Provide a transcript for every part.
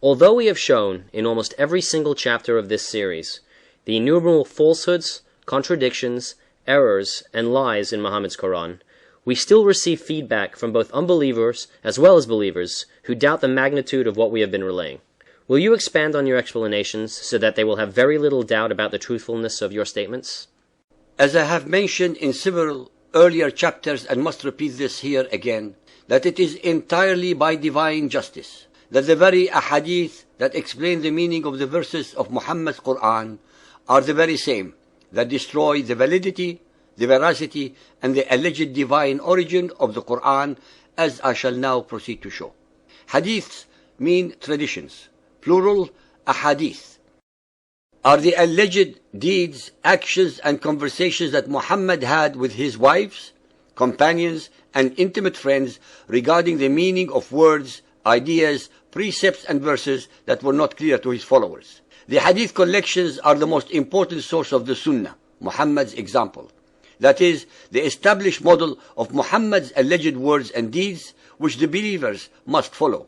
Although we have shown in almost every single chapter of this series the innumerable falsehoods, contradictions, errors, and lies in Muhammad's Quran, we still receive feedback from both unbelievers as well as believers who doubt the magnitude of what we have been relaying. Will you expand on your explanations so that they will have very little doubt about the truthfulness of your statements? As I have mentioned in several earlier chapters, and must repeat this here again, that it is entirely by divine justice that the very Ahadith that explain the meaning of the verses of Muhammad's Quran are the very same that destroy the validity, the veracity, and the alleged divine origin of the Quran, as I shall now proceed to show. Hadiths mean traditions, plural ahadith, are the alleged deeds, actions, and conversations that Muhammad had with his wives, companions, and intimate friends regarding the meaning of words, ideas, precepts, and verses that were not clear to his followers. The hadith collections are the most important source of the Sunnah, Muhammad's example. That is, the established model of Muhammad's alleged words and deeds, which the believers must follow.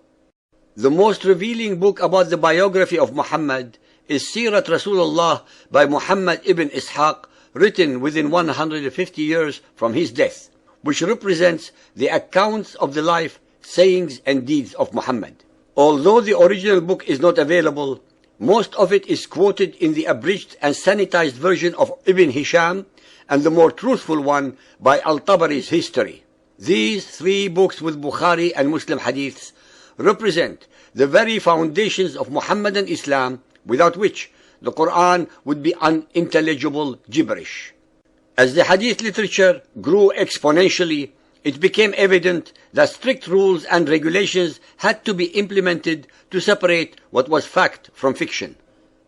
The most revealing book about the biography of Muhammad is Sirat Rasulullah by Muhammad ibn Ishaq, written within 150 years from his death, which represents the accounts of the life, sayings, and deeds of Muhammad. Although the original book is not available, most of it is quoted in the abridged and sanitized version of Ibn Hisham and the more truthful one by Al-Tabari's History. These three books with Bukhari and Muslim hadiths represent the very foundations of Muhammadan Islam, without which the Quran would be unintelligible gibberish. As the hadith literature grew exponentially, it became evident that strict rules and regulations had to be implemented to separate what was fact from fiction.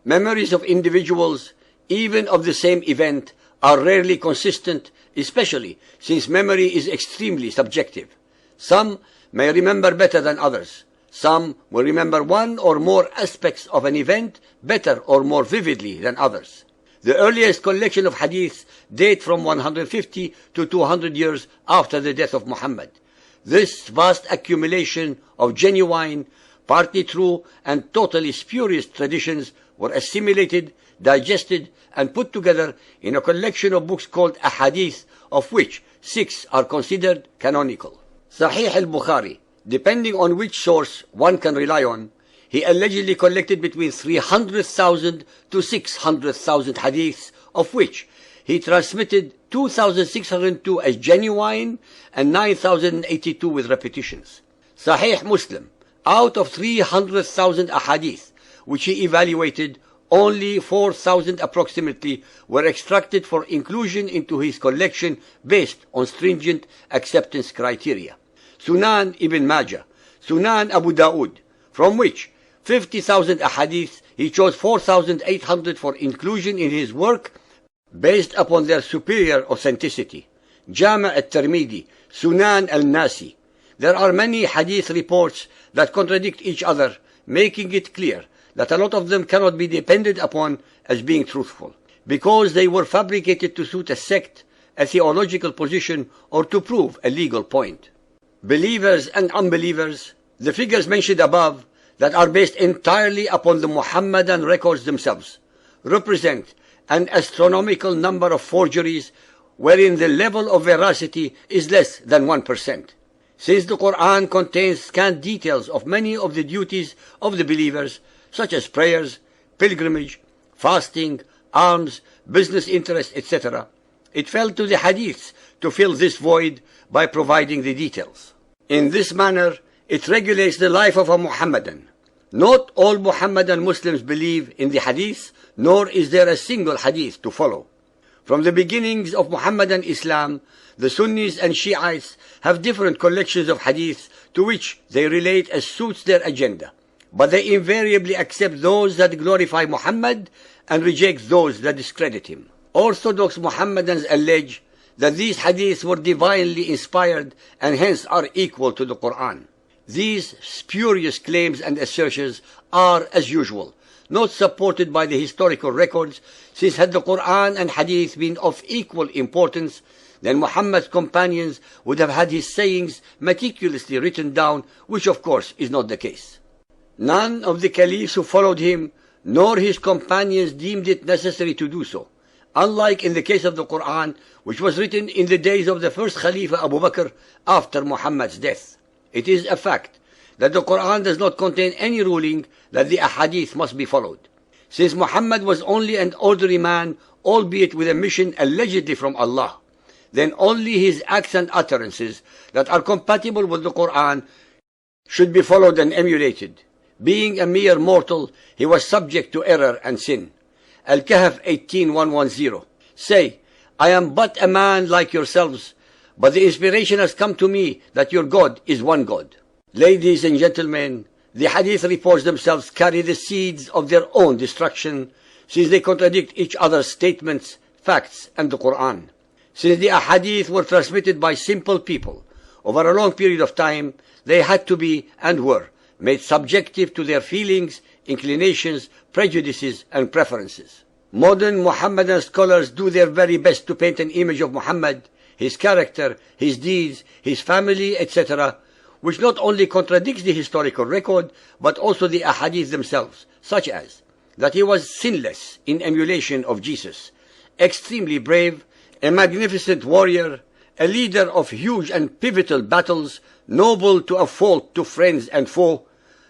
Memories of individuals, even of the same event, are rarely consistent, especially since memory is extremely subjective. Some may remember better than others. Some will remember one or more aspects of an event better or more vividly than others. The earliest collection of hadiths date from 150 to 200 years after the death of Muhammad. This vast accumulation of genuine, partly true, and totally spurious traditions were assimilated, digested, and put together in a collection of books called Ahadith, of which 6 are considered canonical. Sahih al-Bukhari, depending on which source one can rely on, he allegedly collected between 300,000 to 600,000 hadiths, of which he transmitted 2,602 as genuine and 9,082 with repetitions. Sahih Muslim, out of 300,000 ahadith, which he evaluated, only 4,000 approximately were extracted for inclusion into his collection based on stringent acceptance criteria. Sunan Ibn Majah, Sunan Abu Dawood, from which 50,000 ahadith, he chose 4,800 for inclusion in his work based upon their superior authenticity. Jama' al-Tirmidhi, Sunan al-Nasi. There are many hadith reports that contradict each other, making it clear that a lot of them cannot be depended upon as being truthful, because they were fabricated to suit a sect, a theological position, or to prove a legal point. Believers and unbelievers, the figures mentioned above that are based entirely upon the Muhammadan records themselves represent an astronomical number of forgeries wherein the level of veracity is less than 1%. Since the Quran contains scant details of many of the duties of the believers, such as prayers, pilgrimage, fasting, alms, business interests, etc., it fell to the hadiths to fill this void by providing the details. In this manner, it regulates the life of a Muhammadan. Not all Muhammadan Muslims believe in the hadith, nor is there a single hadith to follow. From the beginnings of Muhammadan Islam, the Sunnis and Shiites have different collections of hadiths to which they relate as suits their agenda, but they invariably accept those that glorify Muhammad and reject those that discredit him. Orthodox Muhammadans allege that these hadiths were divinely inspired and hence are equal to the Quran. These spurious claims and assertions are, as usual, not supported by the historical records, since had the Quran and Hadith been of equal importance, then Muhammad's companions would have had his sayings meticulously written down, which of course is not the case. None of the caliphs who followed him, nor his companions deemed it necessary to do so. Unlike in the case of the Quran, which was written in the days of the first Khalifa Abu Bakr after Muhammad's death. It is a fact that the Quran does not contain any ruling that the Ahadith must be followed. Since Muhammad was only an ordinary man, albeit with a mission allegedly from Allah, then only his acts and utterances that are compatible with the Quran should be followed and emulated. Being a mere mortal, he was subject to error and sin. Al-Kahf 18:110. Say, I am but a man like yourselves, but the inspiration has come to me that your God is one God. Ladies and gentlemen, the Hadith reports themselves carry the seeds of their own destruction, since they contradict each other's statements, facts, and the Quran. Since the Ahadith were transmitted by simple people over a long period of time, they had to be, and were, made subjective to their feelings, inclinations, prejudices, and preferences. Modern Muhammadan scholars do their very best to paint an image of Muhammad, his character, his deeds, his family, etc., which not only contradicts the historical record, but also the Ahadith themselves, such as that he was sinless in emulation of Jesus, extremely brave, a magnificent warrior, a leader of huge and pivotal battles, noble to a fault to friends and foe,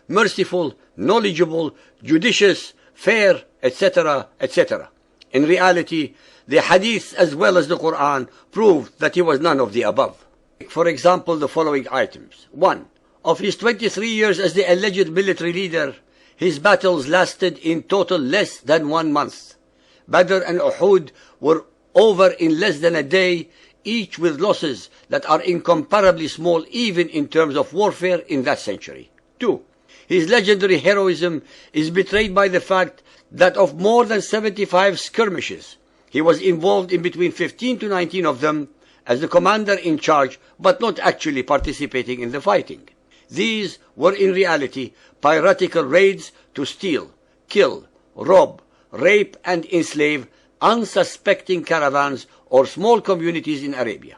merciful, knowledgeable, judicious, fair, etc., etc. In reality, the Hadith as well as the Quran prove that he was none of the above. For example, the following items. 1. Of his 23 years as the alleged military leader, his battles lasted in total less than 1 month. Badr and Uhud were over in less than a day, each with losses that are incomparably small even in terms of warfare in that century. 2. His legendary heroism is betrayed by the fact that of more than 75 skirmishes, he was involved in between 15 to 19 of them as the commander in charge, but not actually participating in the fighting. These were in reality piratical raids to steal, kill, rob, rape and enslave unsuspecting caravans or small communities in Arabia.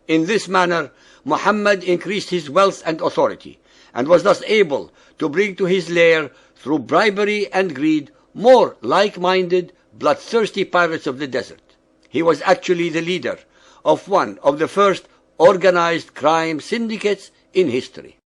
In this manner, Muhammad increased his wealth and authority, and was thus able to bring to his lair, through bribery and greed, more like-minded, bloodthirsty pirates of the desert. He was actually the leader of one of the first organized crime syndicates in history.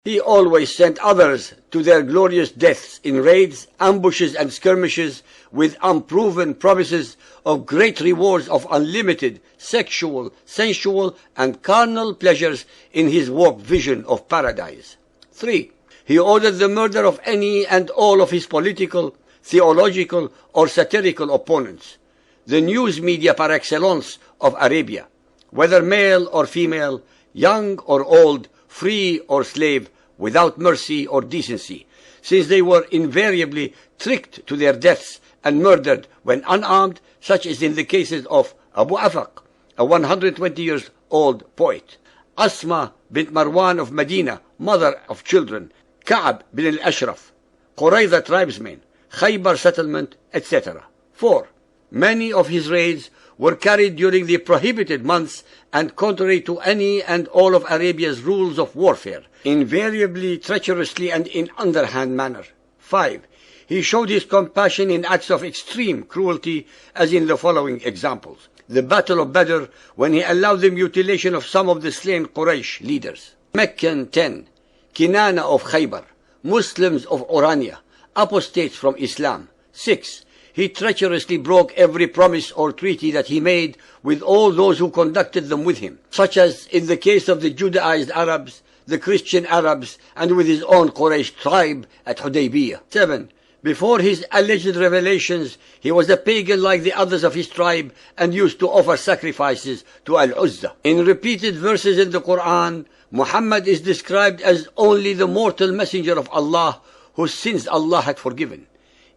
He always sent others to their glorious deaths in raids, ambushes, and skirmishes with unproven promises of great rewards of unlimited sexual, sensual, and carnal pleasures in his warped vision of paradise. 3. He ordered the murder of any and all of his political, theological, or satirical opponents, the news media par excellence of Arabia, whether male or female, young or old, free or slave, without mercy or decency, since they were invariably tricked to their deaths and murdered when unarmed, such as in the cases of Abu Afaq, a 120-year-old poet, Asma bint Marwan of Medina, mother of children, Ka'b bin al-Ashraf, Qurayza tribesmen, Khaybar settlement, etc. 4. Many of his raids were carried during the prohibited months and contrary to any and all of Arabia's rules of warfare, invariably treacherously and in underhand manner. 5. He showed his compassion in acts of extreme cruelty, as in the following examples. The Battle of Badr, when he allowed the mutilation of some of the slain Quraysh leaders. Meccan 10. Kinana of Khaybar, Muslims of Orania, apostates from Islam. 6. He treacherously broke every promise or treaty that he made with all those who conducted them with him, such as in the case of the Judaized Arabs, the Christian Arabs, and with his own Quraysh tribe at Hudaybiyah. 7. Before his alleged revelations, he was a pagan like the others of his tribe and used to offer sacrifices to Al-Uzza. In repeated verses in the Quran, Muhammad is described as only the mortal messenger of Allah whose sins Allah had forgiven.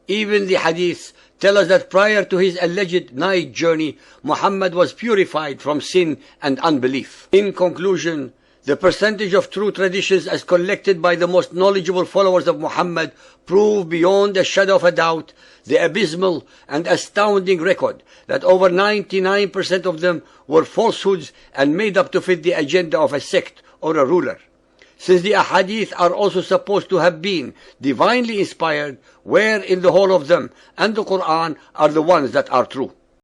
Even the Hadiths tell us that prior to his alleged night journey, Muhammad was purified from sin and unbelief. In conclusion, the percentage of true traditions as collected by the most knowledgeable followers of Muhammad prove beyond a shadow of a doubt the abysmal and astounding record that over 99% of them were falsehoods and made up to fit the agenda of a sect or a ruler. since the Ahadith are also supposed to have been divinely inspired, where in the whole of them and the Quran are the ones that are true.